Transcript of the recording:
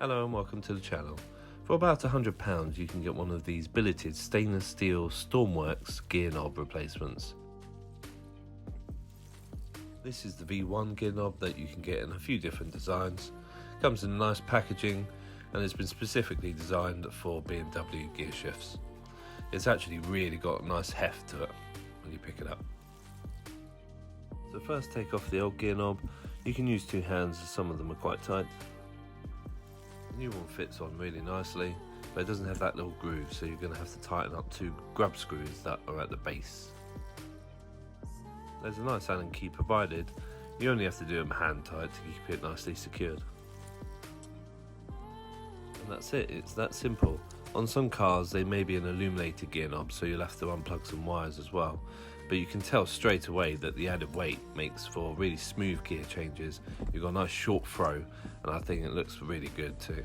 Hello and welcome to the channel. For about £100 you can get one of these billeted stainless steel Storm Motorwerks gear knob replacements. This is the V1 gear knob that you can get in a few different designs. Comes in nice packaging and it's been specifically designed for BMW gear shifts. It's actually really got a nice heft to it when you pick it up. So first take off the old gear knob. You can use two hands as some of them are quite tight. The new one fits on really nicely, but it doesn't have that little groove, so you're going to have to tighten up two grub screws that are at the base. There's a nice Allen key provided. You only have to do them hand tight to keep it nicely secured. And that's it, it's that simple. On some cars they may be an illuminated gear knob, so you'll have to unplug some wires as well, but you can tell straight away that the added weight makes for really smooth gear changes. You've got a nice short throw and I think it looks really good too.